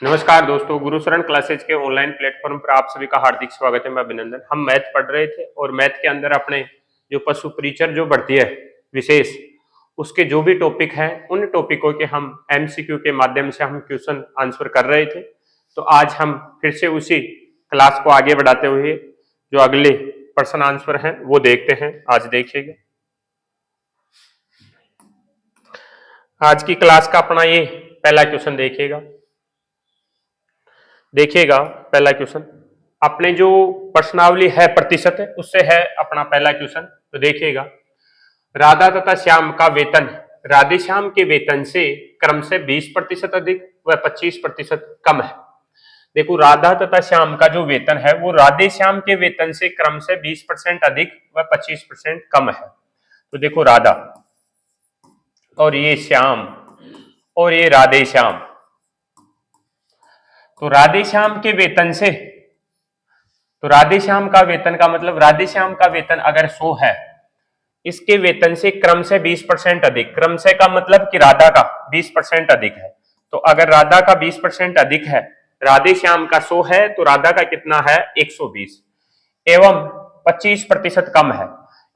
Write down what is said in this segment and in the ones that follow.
नमस्कार दोस्तों, गुरुशरण क्लासेज के ऑनलाइन प्लेटफॉर्म पर आप सभी का हार्दिक स्वागत है। मैं अभिनंदन। हम मैथ पढ़ रहे थे और मैथ के अंदर अपने जो पशु परिचर जो बढ़ती है विशेष, उसके जो भी टॉपिक हैं उन टॉपिकों के हम एमसीक्यू के माध्यम से हम क्वेश्चन आंसर कर रहे थे। तो आज हम फिर से उसी क्लास को आगे बढ़ाते हुए जो अगले प्रश्न आंसर हैं वो देखते हैं। आज देखिएगा, आज की क्लास का अपना ये पहला क्वेश्चन देखिएगा पहला क्वेश्चन अपने जो प्रश्नावली है प्रतिशत है उससे है अपना पहला क्वेश्चन। तो देखिएगा, राधा तथा श्याम का वेतन राधे श्याम के वेतन से क्रम से 20% अधिक व 25% कम है। देखो, राधा तथा श्याम का जो वेतन है वो राधे श्याम के वेतन से क्रम से 20% अधिक व 25% कम है। तो देखो, राधा और ये श्याम और ये राधे श्याम, तो राधे श्याम के वेतन से, तो राधे श्याम का वेतन का मतलब राधे श्याम का वेतन अगर 100 है, इसके वेतन से क्रम से 20% अधिक, क्रम से का मतलब कि राधा का 20% अधिक है। तो अगर राधा का 20% अधिक है, राधे श्याम का 100 है तो राधा का कितना है 120 एवं 25% कम है,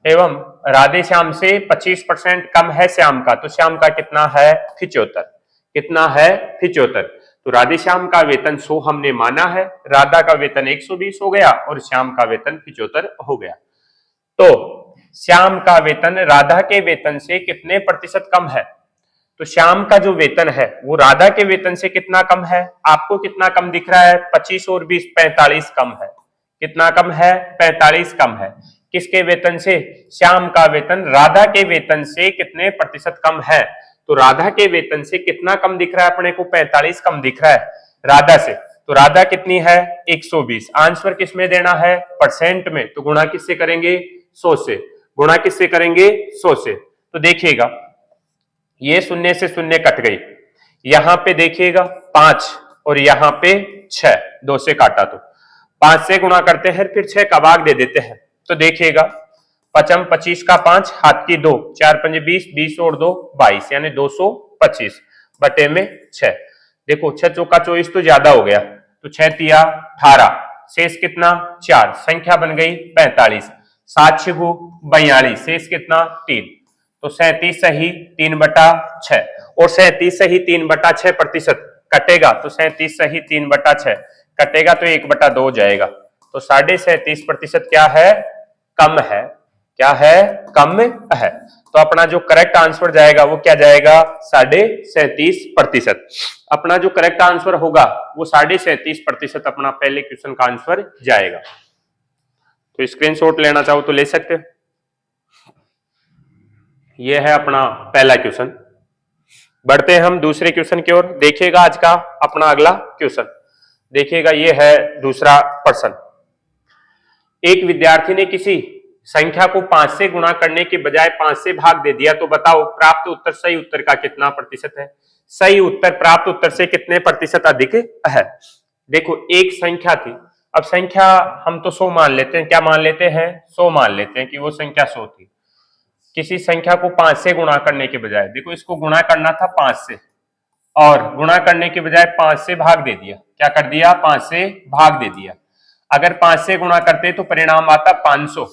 एवं राधे श्याम से 25% कम है श्याम का, तो श्याम का कितना है 75, कितना है 75। तो राधे श्याम का वेतन 100 हमने माना है, राधा का वेतन 120 हो गया और श्याम का वेतन 75 हो गया। तो श्याम का वेतन राधा के वेतन से कितने प्रतिशत कम है? तो श्याम का जो वेतन है वो राधा के वेतन से कितना कम है? आपको कितना कम दिख रहा है? 25 और 20 45 कम है। कितना कम है? 45 कम है। किसके वेतन से? श्याम का वेतन राधा के वेतन से कितने प्रतिशत कम है? तो राधा के वेतन से कितना कम दिख रहा है अपने को? 45 कम दिख रहा है राधा से। तो राधा कितनी है? 120। आंसर किस में देना है? परसेंट में। तो गुणा किससे करेंगे? 100 से। गुणा किससे करेंगे? 100 से। तो देखिएगा, ये शून्य से शून्य कट गई, यहां पे देखिएगा 5 और यहां पे 6, 2 से काटा तो 5 से गुणा करते हैं, फिर 6 का भाग दे देते हैं। तो देखिएगा, पचम 25 का 5 हाथ की 2, 4 पंजे 20, 20 और 2 22, यानी 225 बटे में 6। देखो 6 चौका 24 तो ज्यादा हो गया, तो 6 तिया 18, शेष कितना 4, संख्या बन गई 45, 7 छगु 42, शेष कितना 3। तो 37 सही 3/6 और 37 सही 3/6 प्रतिशत कटेगा, तो 37 सही 3/6 कटेगा तो 1/2 जाएगा। तो 37.5% क्या है? कम है। क्या है? कम है। तो अपना जो करेक्ट आंसर जाएगा वो क्या जाएगा? 37.5%। अपना जो करेक्ट आंसर होगा वो 37.5% अपना पहले क्वेश्चन का आंसर जाएगा। तो स्क्रीनशॉट लेना चाहो तो ले सकते हो। ये है अपना पहला क्वेश्चन। बढ़ते हैं हम दूसरे क्वेश्चन की ओर। देखिएगा आज का अपना अगला क्वेश्चन, देखिएगा ये है दूसरा प्रश्न। एक विद्यार्थी ने किसी संख्या को 5 से गुणा करने के बजाय 5 से भाग दे दिया, तो बताओ प्राप्त उत्तर सही उत्तर का कितना प्रतिशत है? सही उत्तर प्राप्त उत्तर से कितने प्रतिशत अधिक है? देखो, एक संख्या थी, अब संख्या हम तो 100 मान लेते हैं। क्या मान लेते हैं? 100 मान लेते हैं कि वो संख्या 100 थी। किसी संख्या को 5 से गुणा करने के बजाय, देखो इसको गुणा करना था 5 से, और गुणा करने के बजाय 5 से भाग दे दिया। क्या कर दिया? 5 से भाग दे दिया। अगर 5 से गुणा करते तो परिणाम आता 500,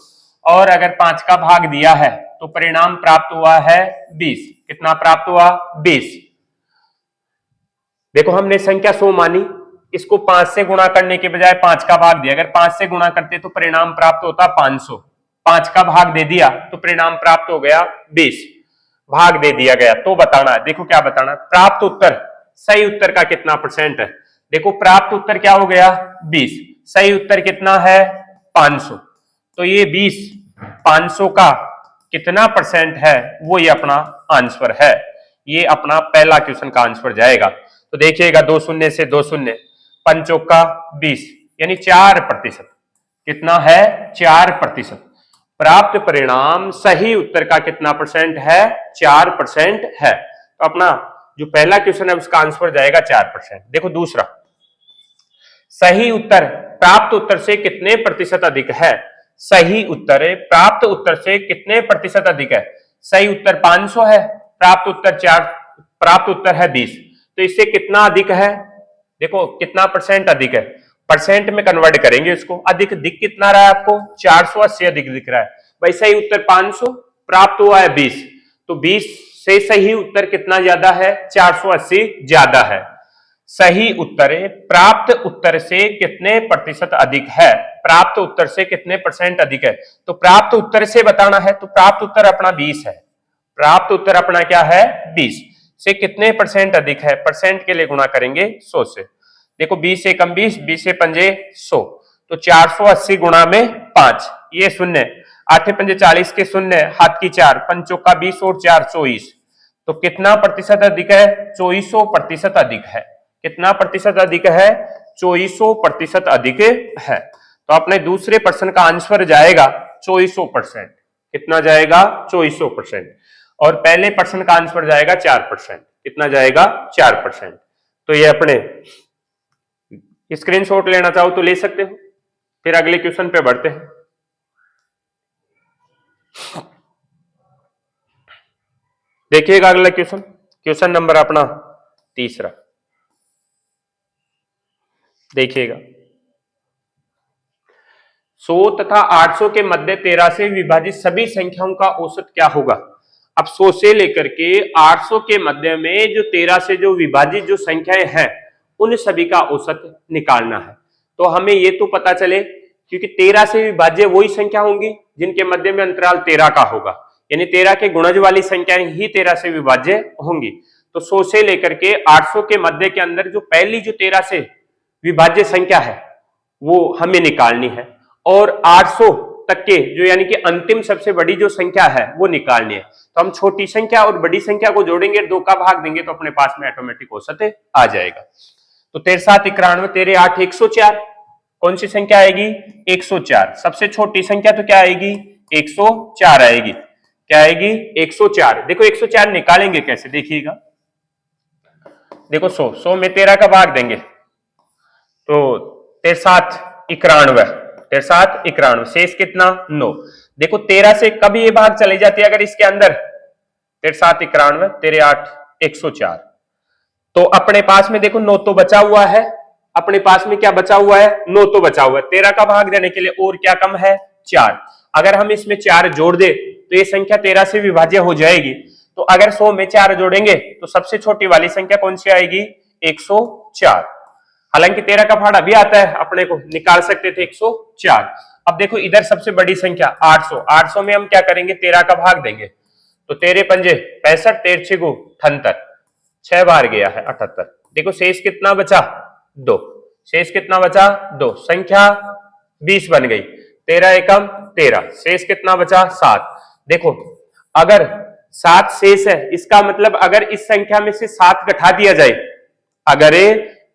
और अगर 5 का भाग दिया है तो परिणाम प्राप्त हुआ है 20। कितना प्राप्त हुआ? 20। देखो, हमने संख्या 100 मानी, इसको 5 से गुणा करने के बजाय 5 का भाग दिया। अगर 5 से गुणा करते तो परिणाम प्राप्त होता 500, 5 का भाग दे दिया तो परिणाम प्राप्त हो गया 20, भाग दे दिया गया। तो बताना है, देखो क्या बताना, प्राप्त उत्तर सही उत्तर का कितना परसेंट है। देखो, प्राप्त उत्तर क्या हो गया? 20, सही उत्तर कितना है? 500। तो ये 20 500 का कितना परसेंट है, वो ये अपना आंसर है। ये अपना पहला क्वेश्चन का आंसर जाएगा। तो देखिएगा, 2 शून्य से 2 शून्य, 5 चौका 20, यानी 4%। कितना है? 4%। प्राप्त परिणाम सही उत्तर का कितना परसेंट है? 4% है। तो अपना जो पहला क्वेश्चन है उसका आंसर जाएगा 4%। देखो दूसरा, सही उत्तर प्राप्त उत्तर से कितने प्रतिशत अधिक है? सही उत्तर प्राप्त उत्तर से कितने प्रतिशत अधिक है? सही उत्तर 500 है, प्राप्त उत्तर 4, प्राप्त उत्तर है 20, तो इससे कितना अधिक है? देखो कितना परसेंट अधिक है, परसेंट में कन्वर्ट करेंगे इसको। अधिक दिख कितना रहा है आपको, 480 अधिक दिख रहा है। भाई सही उत्तर 500, प्राप्त हुआ है 20, तो 20 से सही उत्तर कितना ज्यादा है, 480 ज्यादा है। सही उत्तर प्राप्त उत्तर से कितने प्रतिशत अधिक है, प्राप्त उत्तर से कितने परसेंट अधिक है, तो प्राप्त उत्तर से बताना है, तो प्राप्त उत्तर अपना 20 है। प्राप्त उत्तर अपना क्या है, 20 से कितने परसेंट अधिक है, परसेंट के लिए गुणा करेंगे 100 से। देखो 20 से कम 20, 20 से पंजे 100, तो 480 गुणा में 5, ये शून्य, 8 पंजे 40 के शून्य, हाथ की 4, पंचों का 20 और 4 24, तो कितना प्रतिशत अधिक है, 2400% अधिक है। कितना प्रतिशत अधिक है, 2400% अधिक है। तो अपने दूसरे प्रश्न का आंसर जाएगा 2400%। कितना जाएगा, 2400%। और पहले प्रश्न का आंसर जाएगा 4%। कितना जाएगा, 4%। तो ये अपने स्क्रीनशॉट लेना चाहो तो ले सकते हो। फिर अगले क्वेश्चन पे बढ़ते हैं। देखिएगा अगला क्वेश्चन, क्वेश्चन नंबर अपना तीसरा देखिएगा। 100 तथा 800 के मध्य 13 से विभाजित सभी संख्याओं का औसत क्या होगा। अब 100 से लेकर के 800 के मध्य में जो 13 से जो विभाजित जो संख्याएं हैं उन सभी का औसत निकालना है। तो हमें ये तो पता चले क्योंकि 13 से विभाज्य वही संख्या होंगी जिनके मध्य में अंतराल 13 का होगा, यानी 13 के गुणज वाली संख्याएं ही 13 से विभाज्य होंगी। तो 100 से लेकर के 800 के मध्य के अंदर जो पहली जो 13 से विभाज्य संख्या है वो हमें निकालनी है, और 800 तक के जो यानी कि अंतिम सबसे बड़ी जो संख्या है वो निकालनी है। तो हम छोटी संख्या और बड़ी संख्या को जोड़ेंगे, 2 का भाग देंगे तो अपने पास में ऑटोमेटिक औसत आ जाएगा। तो 13 7 91, 13 8 104, कौन सी संख्या आएगी, 104। सबसे छोटी संख्या तो क्या आएगी, 104 आएगी। क्या आएगी, 104। देखो 104 निकालेंगे कैसे, देखिएगा। देखो 100 में 13 का भाग देंगे तो 13 7 91, 13 7 91, शेष कितना 9। देखो 13 से कभी ये भाग चले जाती है अगर इसके अंदर, 13 7 91, 13 8 104, तो अपने पास में देखो 9 तो बचा हुआ है। अपने पास में क्या बचा हुआ है, 9 तो बचा हुआ है। 13 का भाग देने के लिए और क्या कम है, 4। अगर हम इसमें 4 जोड़ दे तो ये संख्या 13 से विभाज्य हो जाएगी। तो अगर 100 में 4 जोड़ेंगे तो सबसे छोटी वाली संख्या कौन सी आएगी, 104। हालांकि 13 का भाग अभी आता है, अपने को निकाल सकते थे 104। अब देखो इधर सबसे बड़ी संख्या 800, 800 में हम क्या करेंगे, 13 का भाग देंगे तो 13 पंजे 65, 13 6 78, 6 बार गया है 78। देखो शेष कितना बचा, 2। शेष कितना बचा, 2। संख्या 20 बन गई, 13 एकम 13, शेष कितना बचा, 7। देखो अगर 7 शेष है, इसका मतलब अगर इस संख्या में से 7 घटा दिया जाए, अगर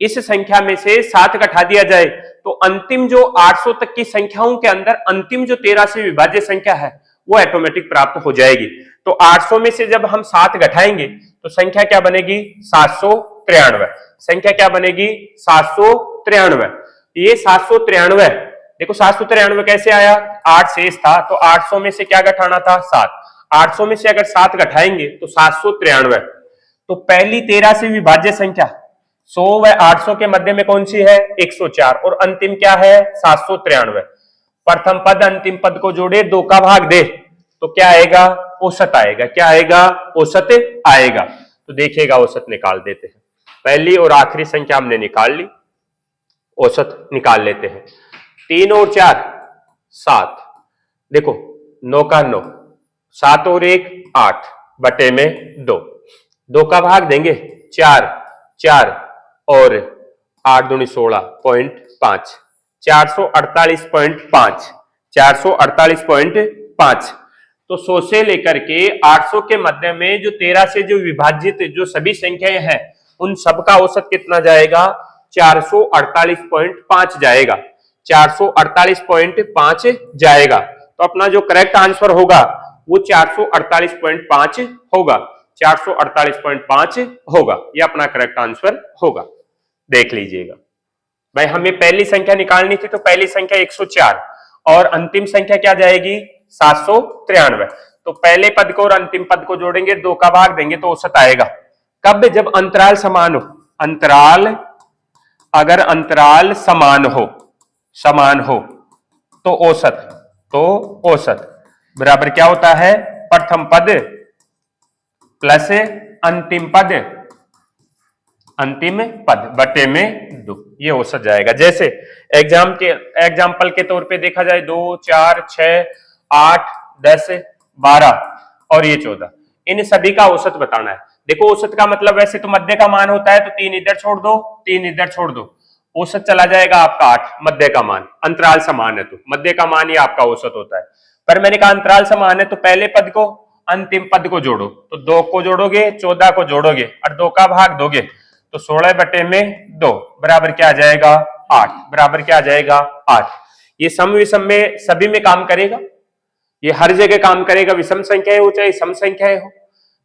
इस संख्या में से 7 घटा दिया जाए तो अंतिम जो 800 तक की संख्याओं के अंदर अंतिम जो 13 से विभाज्य संख्या है वो ऑटोमेटिक प्राप्त हो जाएगी। तो 800 में से जब हम 7 घटाएंगे तो संख्या क्या बनेगी, 793। संख्या क्या बनेगी, 793। ये 793, देखो 793 कैसे आया, 8 शेष था तो 800 में से क्या घटाना था, 7। 800 में से अगर 7 घटाएंगे तो 793। तो पहली 13 से विभाज्य संख्या 100 व 800 के मध्य में कौन सी है, 104, और अंतिम क्या है, 793। प्रथम पद अंतिम पद को जोड़े, 2 का भाग दे तो क्या आएगा, औसत आएगा। क्या आएगा, औसत आएगा। तो देखिएगा औसत निकाल देते हैं। पहली और आखिरी संख्या हमने निकाल ली, औसत निकाल लेते हैं। 3 और 4 7, देखो 9 का 9, 7 और 1 8 बटे में 2, 2 का भाग देंगे 4 4 और 8 दूनी 16.5, 448.5, 448.5। तो 100 से लेकर के 800 के मध्य में जो 13 से जो विभाजित जो सभी संख्याएं हैं उन सब का औसत कितना जाएगा, 448.5 जाएगा। 448.5 जाएगा। तो अपना जो करेक्ट आंसर होगा वो 448.5 होगा। 448.5 होगा, ये अपना करेक्ट आंसर होगा। देख लीजिएगा भाई, हमें पहली संख्या निकालनी थी तो पहली संख्या 104 और अंतिम संख्या क्या जाएगी, 793। तो पहले पद को और अंतिम पद को जोड़ेंगे, 2 का भाग देंगे तो औसत आएगा। कब, जब अंतराल समान हो। अंतराल अगर अंतराल समान हो तो औसत बराबर क्या होता है, प्रथम पद प्लस अंतिम पद बटे में 2, ये औसत जाएगा। जैसे एग्जाम्पल के तौर पे देखा जाए 2, 4, 6, 8, 10, 12 और ये 14, इन सभी का औसत बताना है। देखो औसत का मतलब वैसे तो मध्य का मान होता है, तो 3 इधर छोड़ दो, 3 इधर छोड़ दो, औसत चला जाएगा आपका 8, मध्य का मान, अंतराल समान है तो मध्य का मान ही आपका औसत होता है। पर मैंने कहा अंतराल समान है तो पहले पद को अंतिम पद को जोड़ो, तो 2 को जोड़ोगे 14 को जोड़ोगे और 2 का भाग दोगे तो 16 बटे में 2 बराबर क्या आ जाएगा 8, बराबर क्या आ जाएगा 8। ये सम विषम में सभी में काम करेगा, ये हर जगह काम करेगा, विषम संख्याएं हो चाहे सम संख्याएं हो,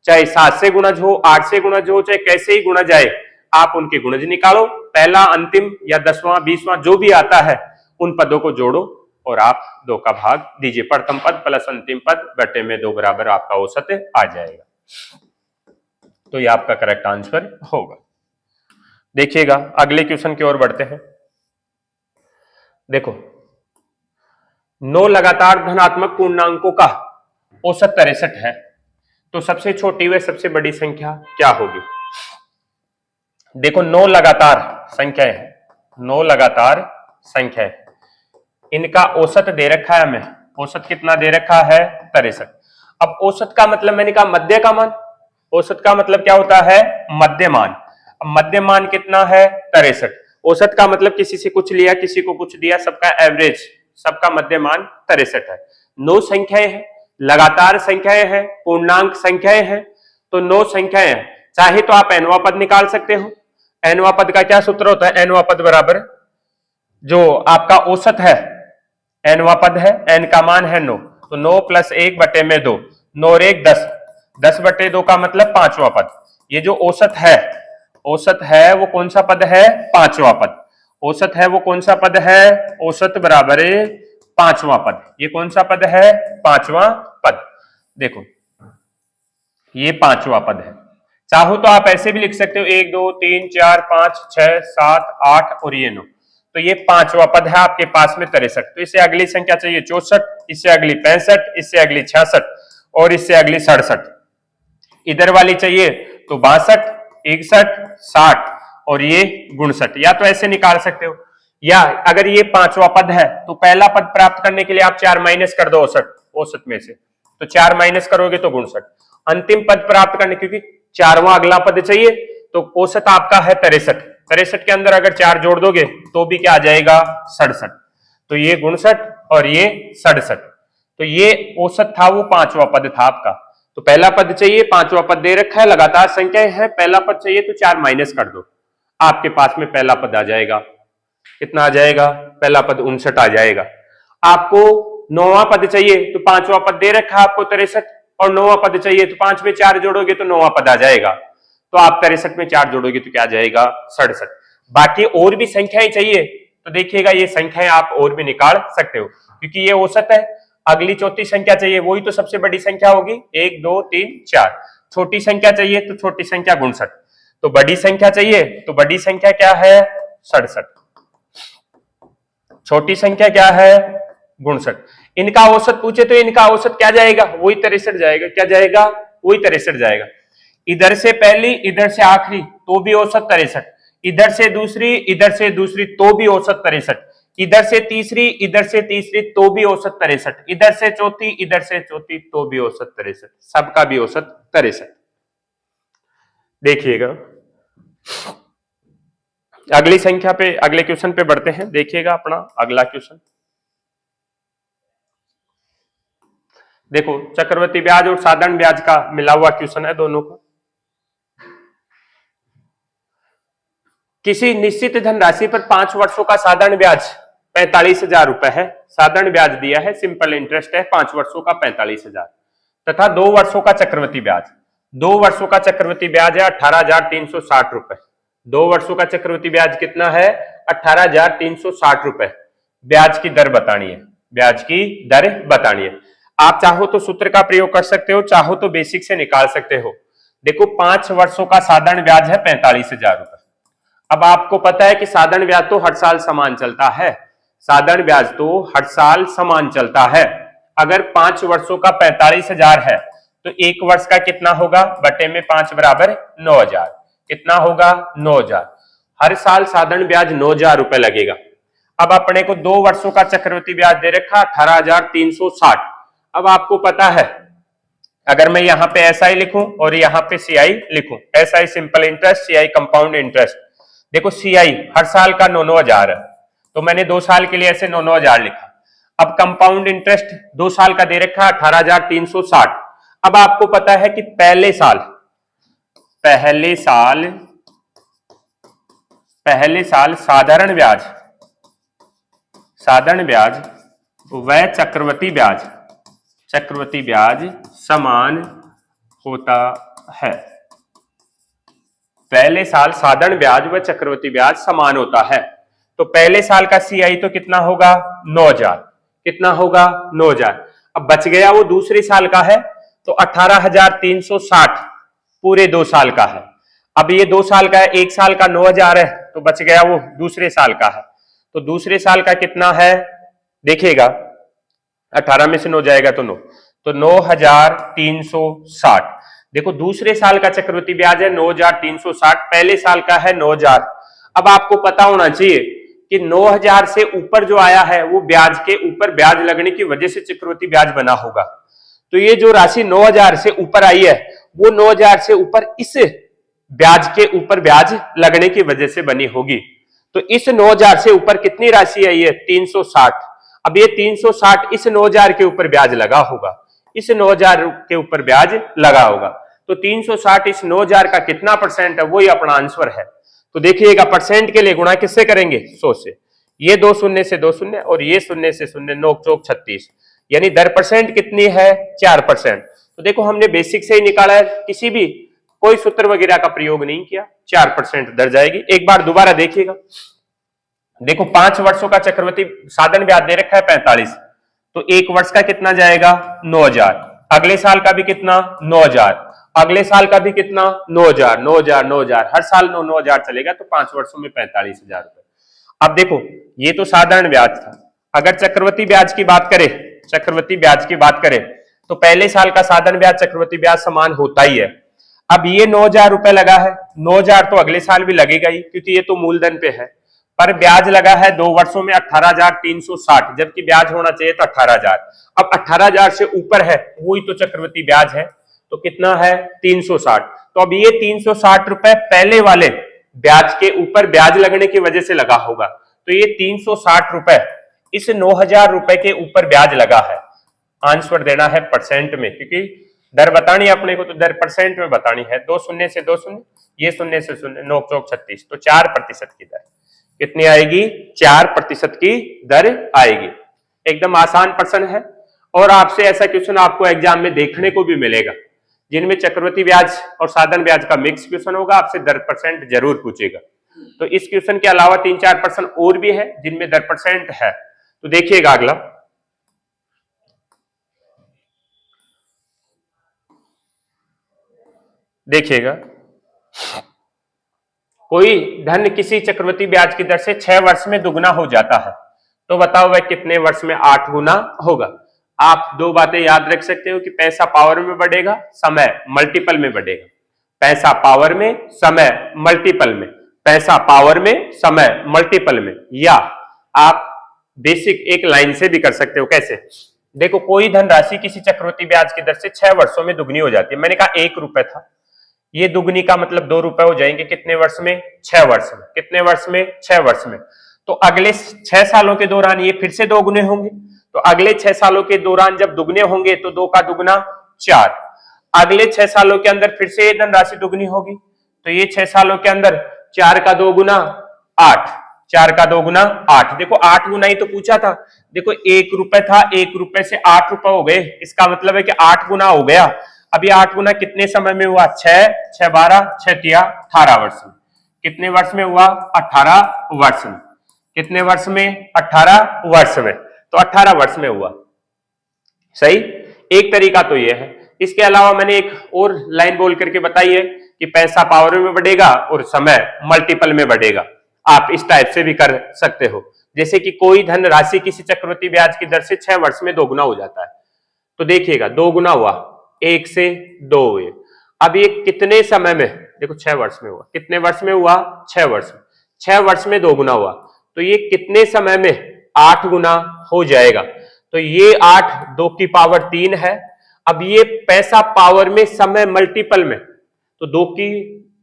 चाहे 7 से गुणज हो, 8 से गुणज हो, चाहे कैसे ही गुणज आए, आप उनके गुणज निकालो, पहला अंतिम या 10वां 20वां जो भी आता है उन पदों को जोड़ो और आप 2 का भाग दीजिए, प्रथम पद प्लस अंतिम पद बटे में 2 बराबर आपका औसत आ जाएगा। तो ये आपका करेक्ट आंसर होगा। देखिएगा अगले क्वेश्चन की ओर बढ़ते हैं। देखो 9 लगातार धनात्मक पूर्णांकों का औसत 63 है, तो सबसे छोटी व सबसे बड़ी संख्या क्या होगी। देखो 9 लगातार संख्याएं हैं, 9 लगातार संख्याएं, इनका औसत दे रखा है हमें, औसत कितना दे रखा है 63। अब औसत का मतलब मैंने कहा मध्य का मान, औसत का मतलब क्या होता है मध्य मान। अब मध्य मान कितना है 63, औसत का मतलब किसी से कुछ लिया किसी को कुछ दिया, सबका एवरेज, सबका मध्य मान 63 है। 9 संख्याएं हैं, लगातार संख्याएं हैं, पूर्णांक संख्याएं हैं, तो 9 संख्याएं हैं, चाहे तो आप एनवा पद निकाल सकते हो। एनवा पद का क्या सूत्र होता है, एनवा पद बराबर जो आपका औसत है, एनवा पद है, एन का मान है 9, तो 9 + 1 बटे में 2, 9 और 1 10, 10 बटे 2 का मतलब 5वां पद। ये जो औसत है वो कौन सा पद है 5वां पद, औसत है वो कौन सा पद है, औसत बराबर 5वां पद। ये कौन सा पद है 5वां पद। देखो ये 5वां पद है, चाहो तो आप ऐसे भी लिख सकते हो 1 2 3 4 5 6 7 8 और ये 9, तो ये 5वां पद है आपके पास में 63। तो इससे अगली संख्या चाहिए 64, इससे अगली 65, इससे अगली 66 और इससे अगली 67। इधर वाली चाहिए तो 62, 61, 60 और ये 59। या तो ऐसे निकाल सकते हो, या अगर ये 5वां पद है तो पहला पद प्राप्त करने के लिए आप 4 माइनस कर दो औसत में से, तो 4 माइनस करोगे तो 59। अंतिम पद प्राप्त करने, क्योंकि 4वां अगला पद चाहिए, तो औसत आपका है 63, 63 के अंदर अगर 4 जोड़ दोगे तो भी क्या आ जाएगा 67, तो ये 59 और ये 67। तो ये औसत था, वो 5वां पद था आपका। तो पहला पद चाहिए, 5वां पद दे रखा है, लगातार संख्याएं है, पहला पद चाहिए तो 4 माइनस कर दो, आपके पास में पहला पद आ जाएगा। कितना आ जाएगा, पहला पद 59 आ जाएगा। आपको 9वां पद चाहिए तो 5वां पद दे रखा है आपको 63, और 9वां पद चाहिए तो 5 में 4 जोड़ोगे तो 9वां पद आ जाएगा, तो आप 63 में 4 जोड़ोगे तो क्या आ जाएगा 67। बाकी और भी संख्याएं चाहिए तो देखिएगा ये संख्याएं आप और भी निकाल सकते हो, क्योंकि ये औसत है। अगली चौथी संख्या चाहिए, वही तो सबसे बड़ी संख्या होगी, 1 2 3 4। छोटी संख्या चाहिए तो छोटी संख्या 59, तो बड़ी संख्या चाहिए तो बड़ी संख्या क्या है 67, छोटी संख्या क्या है 59। इनका औसत पूछे तो इनका औसत क्या जाएगा, वही 63 जाएगा। क्या जाएगा, वही 63 जाएगा। इधर से पहली इधर से आखिरी तो भी औसत 63, इधर से दूसरी तो भी औसत 63, इधर से तीसरी तो भी औसत 63, इधर से चौथी तो भी औसत 63, सबका भी औसत 63। देखिएगा अगली संख्या पे, अगले क्वेश्चन पे बढ़ते हैं। देखिएगा अपना अगला क्वेश्चन, देखो चक्रवृद्धि ब्याज और साधारण ब्याज का मिला हुआ क्वेश्चन है दोनों का। किसी निश्चित धनराशि पर 5 वर्षों का साधारण ब्याज 45,000 रुपए है, साधारण ब्याज दिया है, सिंपल इंटरेस्ट है 5 वर्षों का 45,000, तथा 2 वर्षों का चक्रवृद्धि ब्याज, 2 वर्षों का चक्रवृद्धि ब्याज है 18,360 रुपए। 2 वर्षों का चक्रवृद्धि ब्याज कितना है 18,360 रुपए। ब्याज की दर बतानी है, ब्याज की दर बतानी है। आप चाहो तो सूत्र का प्रयोग कर सकते हो, चाहो तो बेसिक से निकाल सकते हो। देखो 5 वर्षों का साधारण ब्याज है 45,000 रुपए, अब आपको पता है कि साधारण ब्याज तो हर साल समान चलता है, साधारण ब्याज तो हर साल समान चलता है। अगर 5 वर्षों का 45,000 है तो 1 वर्ष का कितना होगा, बटे में 5 बराबर 9,000, कितना होगा 9,000। हर साल साधारण ब्याज 9,000 रुपए लगेगा। अब अपने को 2 वर्षों का चक्रवृद्धि ब्याज दे रखा 18,360। अब आपको पता है अगर मैं यहां पे SI लिखूं और यहां पे CI लिखूं, SI simple interest, CI compound interest. देखो CI हर साल का 9,000 है तो मैंने 2 साल के लिए ऐसे 9,000 लिखा। अब कंपाउंड इंटरेस्ट 2 साल का दे रखा 18,360। अब आपको पता है कि पहले साल साधारण ब्याज व चक्रवृद्धि ब्याज समान होता है। पहले साल साधारण ब्याज व चक्रवृद्धि ब्याज समान होता है। तो पहले साल का CI तो कितना होगा 9,000, कितना होगा 9,000। अब बच गया वो दूसरे साल का है तो 18,360 पूरे 2 साल का है। अब ये 2 साल का है, 1 साल का 9,000 है तो बच गया वो दूसरे साल का है। तो दूसरे साल का कितना है देखिएगा, 18 में से 9 जाएगा तो 9, तो 9,360। देखो दूसरे साल का चक्रवृद्धि ब्याज है 9,360, पहले साल का है 9,000। अब आपको पता होना चाहिए कि 9,000 से ऊपर जो आया है वो ब्याज के ऊपर ब्याज लगने की वजह से चक्रवृद्धि ब्याज बना होगा। तो ये जो राशि 9,000 से ऊपर आई है वो 9,000 से ऊपर इस ब्याज के ऊपर ब्याज लगने की वजह से बनी होगी। तो इस 9,000 से ऊपर कितनी राशि आई है 360। अब ये 360 इस 9,000 के ऊपर ब्याज लगा होगा, इस 9,000 के ऊपर ब्याज लगा होगा। तो 360 इस 9,000 का कितना परसेंट है वही अपना आंसर है। तो देखिएगा परसेंट के लिए गुणा किससे करेंगे 100 से, ये 2 शून्य से 2 शून्य और ये शून्य से शून्य, नोक चौक 36, यानी दर परसेंट कितनी है 4%। तो देखो हमने बेसिक से ही निकाला है, किसी भी कोई सूत्र वगैरह का प्रयोग नहीं किया, 4% दर जाएगी। एक बार दोबारा देखिएगा, देखो 5 वर्षों का चक्रवृद्धि साधन ब्याज दे रखा है 45, तो 1 वर्ष का कितना जाएगा 9,000, अगले साल का भी कितना 9,000, अगले साल का भी कितना 9,000, 9,000, 9,000, हर साल 9,000 चलेगा तो 5 वर्षों में 45,000 रुपए। अब देखो ये तो साधारण ब्याज था, अगर चक्रवृद्धि ब्याज की बात करें तो पहले साल का साधारण ब्याज चक्रवृद्धि ब्याज समान होता ही है। अब ये 9,000 रुपए लगा है, 9,000 तो अगले साल भी लगेगा ही क्योंकि ये तो मूलधन पे है, पर ब्याज लगा है 2 वर्षों में 18,360, जबकि ब्याज होना चाहिए था 18,000। अब 18,000 से ऊपर है वही तो चक्रवृद्धि ब्याज है, तो कितना है 360। तो अब ये 360 रुपए पहले वाले ब्याज के ऊपर ब्याज लगने की वजह से लगा होगा, तो ये 360 रुपए इस 9,000 रुपए के ऊपर ब्याज लगा है। आंसर देना है परसेंट में, क्योंकि दर बतानी है अपने को तो दर परसेंट में बतानी है। 2 शून्य से 2 शून्य, ये शून्य से शून्य, नोक चौक 36, तो 4% की दर कितनी आएगी 4% की दर आएगी। एकदम आसान प्रश्न है और आपसे ऐसा क्वेश्चन आपको एग्जाम में देखने को भी मिलेगा जिनमें चक्रवृद्धि ब्याज और साधन ब्याज का मिक्स क्वेश्चन होगा, आपसे दर परसेंट जरूर पूछेगा। तो इस क्वेश्चन के अलावा 3-4 प्रश्न और भी है जिनमें दर परसेंट है, तो देखिएगा अगला। देखिएगा, कोई धन किसी चक्रवृद्धि ब्याज की दर से 6 वर्ष में दुगना हो जाता है, तो बताओ वह कितने वर्ष में 8 गुना होगा। आप 2 बातें याद रख सकते हो कि पैसा पावर में बढ़ेगा, समय मल्टीपल में बढ़ेगा। पैसा पावर में, समय मल्टीपल में, पैसा पावर में, समय मल्टीपल में। या आप बेसिक एक लाइन से भी कर सकते हो। कैसे? देखो कोई धनराशि किसी चक्रवृद्धि ब्याज की दर से 6 वर्षों में दुगनी हो जाती है। मैंने कहा 1 रुपए था, ये दुगनी का मतलब 2 रुपए हो जाएंगे कितने वर्ष में 6 वर्ष में। कितने वर्ष में 6 वर्ष में। तो अगले 6 सालों के दौरान ये फिर से 2 गुने होंगे, तो अगले 6 सालों के दौरान जब दुगने होंगे तो 2 का दुगना 4, अगले 6 सालों के अंदर फिर से ये धनराशि दुगनी होगी, तो ये 6 सालों के अंदर 4 का 2 गुना 8, 4 का 2 गुना 8। देखो 8 गुना ही तो पूछा था। देखो 1 रुपए था, 1 रुपए से 8 रुपए हो गए, इसका मतलब है कि 8 गुना हो गया। अभी 8 गुना कितने समय में हुआ 6, 6 12, 6 3 18 वर्ष में। कितने वर्ष में हुआ 18 वर्ष में। कितने वर्ष में 18 वर्ष में, तो 18 वर्ष में हुआ। सही। एक तरीका तो यह है इसके अलावा मैंने एक और लाइन बोल करके बताई है कि पैसा पावर में बढ़ेगा और समय मल्टीपल में बढ़ेगा। आप इस टाइप से भी कर सकते हो, जैसे कि कोई धन राशि किसी चक्रवृद्धि ब्याज की दर से 6 वर्ष में दोगुना हो जाता है। तो देखिएगा दोगुना हुआ, 1 से 2 हुए। अब ये कितने समय में, देखो 6 वर्ष में हुआ, कितने वर्ष में हुआ, 6 वर्ष में, 6 वर्ष में दोगुना हुआ, तो ये कितने समय में 8 गुना हो जाएगा। तो ये 8 2 की पावर 3 है। अब ये पैसा पावर में समय मल्टीपल में, तो 2 की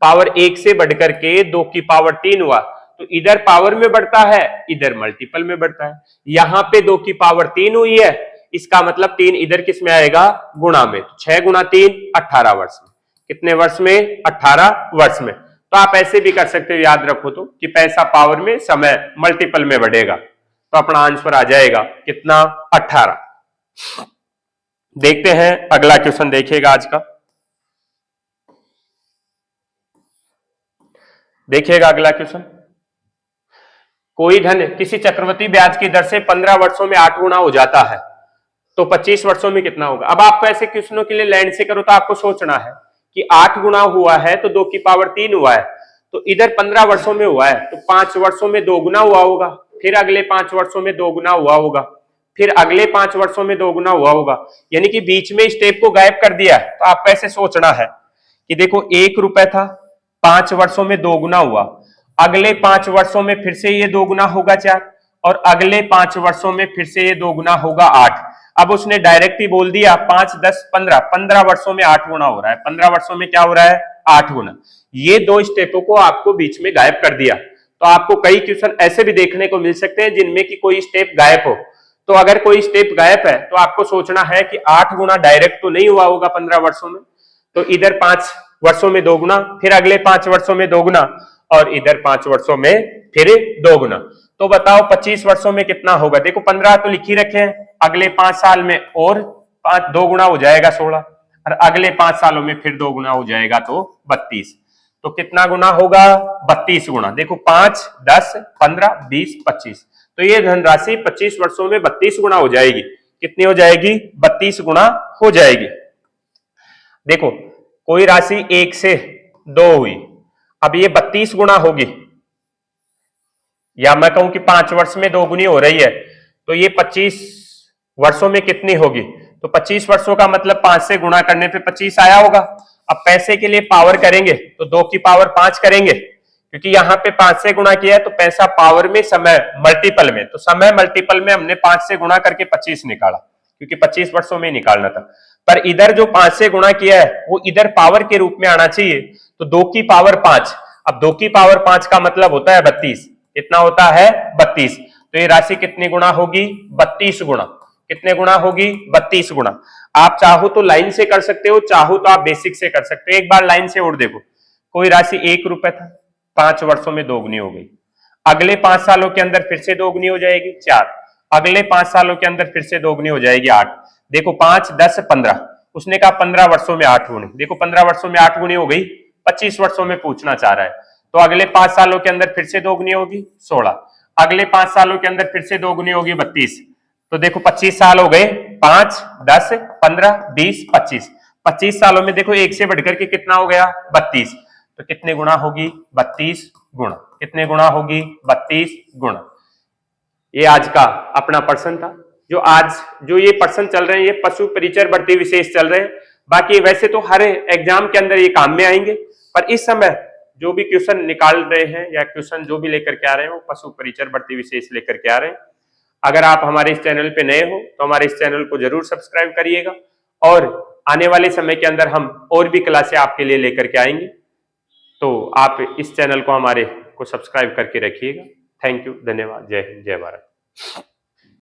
पावर 1 से बढ़कर के 2 की पावर 3 हुआ, तो इधर पावर में बढ़ता है, इधर मल्टीपल में बढ़ता है। यहां पे 2 की पावर 3 हुई है, इसका मतलब 3 इधर किस में आएगा, गुणा में। 6 गुणा 3 18 वर्ष में। कितने वर्ष में, 18 वर्ष में। तो आप ऐसे भी कर सकते हो, याद रखो तो, कि पैसा पावर में समय मल्टीपल में बढ़ेगा। तो अपना आंसर आ जाएगा कितना, 18। देखते हैं अगला क्वेश्चन, देखिएगा आज का। देखिएगा अगला क्वेश्चन। कोई धन किसी चक्रवृद्धि ब्याज की दर से 15 वर्षों में 8 गुना हो जाता है, तो 25 वर्षों में कितना होगा। अब आपको ऐसे क्वेश्चनों के लिए लैंड से करो तो आपको सोचना है कि 8 गुना हुआ है तो 2 की पावर 3 हुआ है, तो इधर 15 वर्षों में हुआ है, तो 5 वर्षों में 2 गुना हुआ होगा, फिर अगले 5 वर्षों में 2 गुना हुआ होगा, फिर अगले 5 वर्षों में 2 गुना हुआ होगा, यानी कि बीच में स्टेप को गायब कर दिया। तो आपको ऐसे सोचना है कि देखो 1 रुपए था, 5 वर्षों में 2 गुना हुआ, अगले 5 वर्षों में फिर से ये 2 गुना होगा 4, और अगले 5 वर्षों में फिर से ये 2 गुना होगा 8। अब उसने डायरेक्ट ही बोल दिया 5 10 15, 15 वर्षों में 8 गुना हो रहा है, 15 वर्षों में क्या हो रहा है, 8 गुना। ये 2 स्टेपों को आपको बीच में गायब कर दिया। तो आपको कई क्वेश्चन ऐसे भी देखने को मिल सकते हैं जिनमें कि कोई स्टेप गायब हो। तो अगर कोई स्टेप गायब है तो आपको सोचना है कि 8 गुना डायरेक्ट तो नहीं हुआ होगा 15 वर्षों में, तो इधर 5 वर्षों में 2 गुना, फिर अगले 5 वर्षों में 2 गुना, और इधर 5 वर्षों में फिर 2 गुना। तो बताओ 25 वर्षों में कितना होगा। देखो 15 तो लिख ही रखे हैं, अगले 5 साल में और 2 गुना हो जाएगा 16, और अगले 5 सालों में फिर 2 गुना हो जाएगा तो 32। तो कितना गुना होगा, 32 गुना। देखो 5 10 15 20 25, तो ये धनराशि 25 वर्षों में 32 गुना हो जाएगी। कितनी हो जाएगी, 32 गुना हो जाएगी। देखो कोई राशि 1 से 2 हुई, अब ये 32 गुना होगी, या मैं कहूं कि 5 वर्ष में 2 गुनी हो रही है, तो ये 25 वर्षों में कितनी होगी। तो 25 वर्षों का मतलब 5 से गुणा करने पे 25 आया होगा। अब पैसे के लिए पावर करेंगे तो 2 की पावर 5 करेंगे, क्योंकि यहां पे 5 से गुणा किया है, तो पैसा पावर में समय मल्टीपल में, तो समय मल्टीपल में हमने 5 से गुणा करके 25 निकाला, क्योंकि 25 वर्षों में निकालना था। पर इधर जो 5 से गुणा किया है वो इधर पावर के रूप में आना चाहिए, तो 2 की पावर 5। अब 2 की पावर 5 का मतलब होता है 32। कितना होता है, 32। तो ये राशि कितनी गुना होगी, 32 गुना। कितने गुना होगी, 32 गुना। आप चाहो तो लाइन से कर सकते हो, चाहो तो आप बेसिक से कर सकते हो। एक बार लाइन से और देखो, कोई राशि 1 रुपए था, 5 वर्षों में 2 गुनी हो गई, अगले 5 सालों के अंदर फिर से 2 गुनी हो जाएगी 4, अगले 5 सालों के अंदर फिर से 2 गुनी हो जाएगी 8। देखो 5 10 15, उसने कहा 15 वर्षों में 8 गुनी। देखो 15 वर्षों में 8 गुनी हो गई, 25 वर्षों में पूछना चाह रहा है, तो अगले 5 सालों के अंदर फिर से 2 गुनी होगी 16, अगले 5 सालों के अंदर फिर से 2 गुनी होगी 32। तो देखो 25 साल हो गए, 5 10 15 20 25, 25 सालों में देखो 1 से बढ़कर के कितना हो गया, 32। तो कितने गुना होगी, 32 गुना। कितने गुना होगी, 32 गुना। ये आज का अपना प्रश्न था। जो ये प्रश्न चल रहे हैं, ये पशु परिचर भर्ती विशेष चल रहे हैं। बाकी वैसे तो हर एग्जाम के अंदर ये काम में आएंगे, पर इस समय जो भी क्वेश्चन निकाल रहे हैं या क्वेश्चन जो भी लेकर के आ रहे हैं वो पशु परिचर भर्ती विशेष लेकर के आ रहे हैं। अगर आप हमारे इस चैनल पे नए हो तो हमारे इस चैनल को जरूर सब्सक्राइब करिएगा, और आने वाले समय के अंदर हम और भी क्लासें आपके लिए लेकर के आएंगे, तो आप इस चैनल को हमारे को सब्सक्राइब करके रखिएगा। थैंक यू, धन्यवाद, जय हिंद, जय भारत।